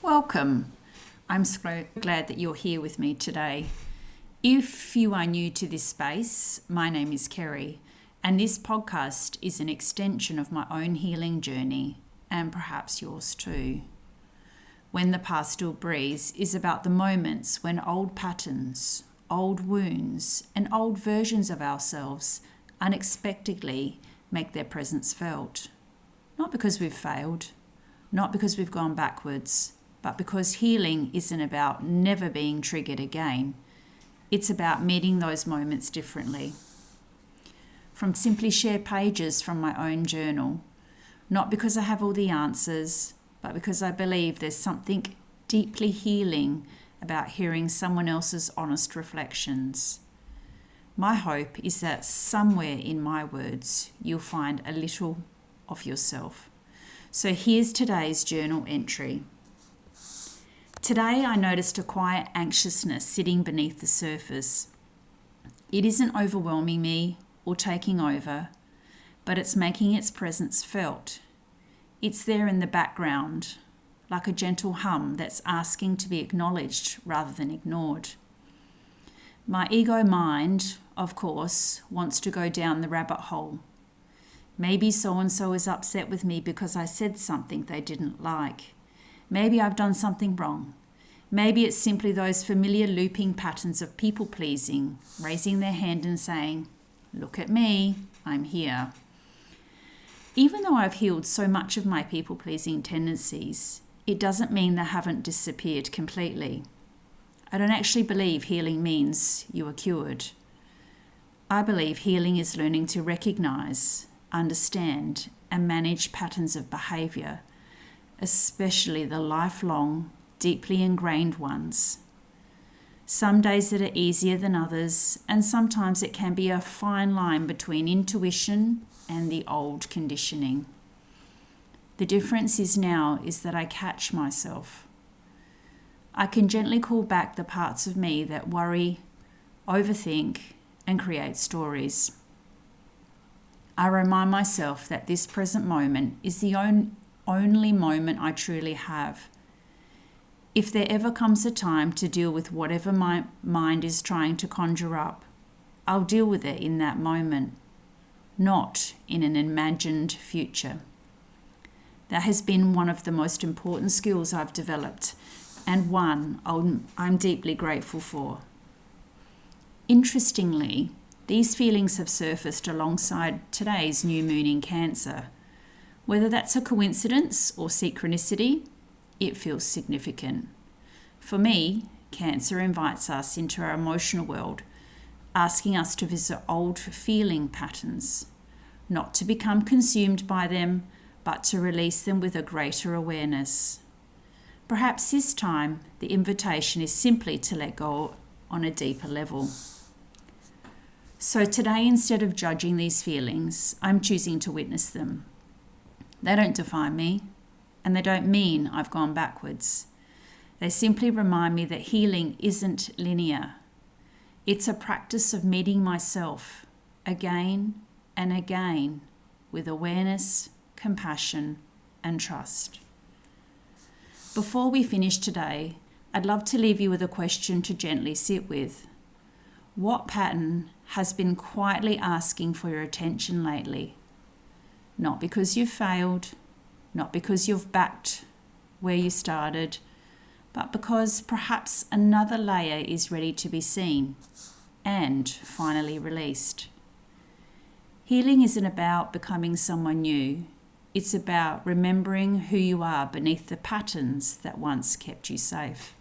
Welcome. I'm so glad that you're here with me today. If you are new to this space, my name is Kerry, and this podcast is an extension of my own healing journey, and perhaps yours too. When the Past Still Breathes is about the moments when old patterns, old wounds, and old versions of ourselves unexpectedly make their presence felt. Not because we've failed, not because we've gone backwards, but because healing isn't about never being triggered again. It's about meeting those moments differently. From simply share pages from my own journal, not because I have all the answers, but because I believe there's something deeply healing about hearing someone else's honest reflections. My hope is that somewhere in my words, you'll find a little of yourself. So here's today's journal entry. Today I noticed a quiet anxiousness sitting beneath the surface. It isn't overwhelming me or taking over, but it's making its presence felt. It's there in the background, like a gentle hum that's asking to be acknowledged rather than ignored. My ego mind, of course, wants to go down the rabbit hole. Maybe so-and-so is upset with me because I said something they didn't like. Maybe I've done something wrong. Maybe it's simply those familiar looping patterns of people-pleasing, raising their hand and saying, "Look at me, I'm here." Even though I've healed so much of my people-pleasing tendencies, it doesn't mean they haven't disappeared completely. I don't actually believe healing means you are cured. I believe healing is learning to recognize, understand, and manage patterns of behaviour, especially the lifelong, deeply ingrained ones. Some days that are easier than others, and sometimes it can be a fine line between intuition and the old conditioning. The difference is that I catch myself. I can gently call back the parts of me that worry, overthink, and create stories. I remind myself that this present moment is the only moment I truly have. If there ever comes a time to deal with whatever my mind is trying to conjure up, I'll deal with it in that moment, not in an imagined future. That has been one of the most important skills I've developed, and one I'm deeply grateful for. Interestingly, these feelings have surfaced alongside today's new moon in Cancer. Whether that's a coincidence or synchronicity, it feels significant. For me, Cancer invites us into our emotional world, asking us to visit old feeling patterns, not to become consumed by them, but to release them with a greater awareness. Perhaps this time, the invitation is simply to let go on a deeper level. So today, instead of judging these feelings, I'm choosing to witness them. They don't define me, and they don't mean I've gone backwards. They simply remind me that healing isn't linear. It's a practice of meeting myself again and again with awareness, compassion, and trust. Before we finish today, I'd love to leave you with a question to gently sit with. What pattern has been quietly asking for your attention lately? Not because you've failed, not because you've backed where you started, but because perhaps another layer is ready to be seen and finally released. Healing isn't about becoming someone new. It's about remembering who you are beneath the patterns that once kept you safe.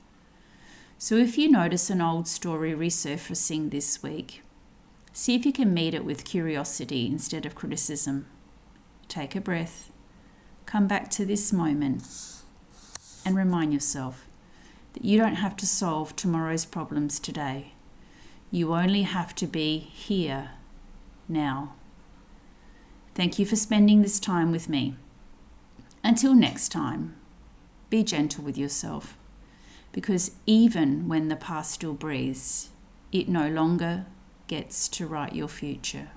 So if you notice an old story resurfacing this week, see if you can meet it with curiosity instead of criticism. Take a breath, come back to this moment, and remind yourself that you don't have to solve tomorrow's problems today. You only have to be here, now. Thank you for spending this time with me. Until next time, be gentle with yourself, because even when the past still breathes, it no longer gets to write your future.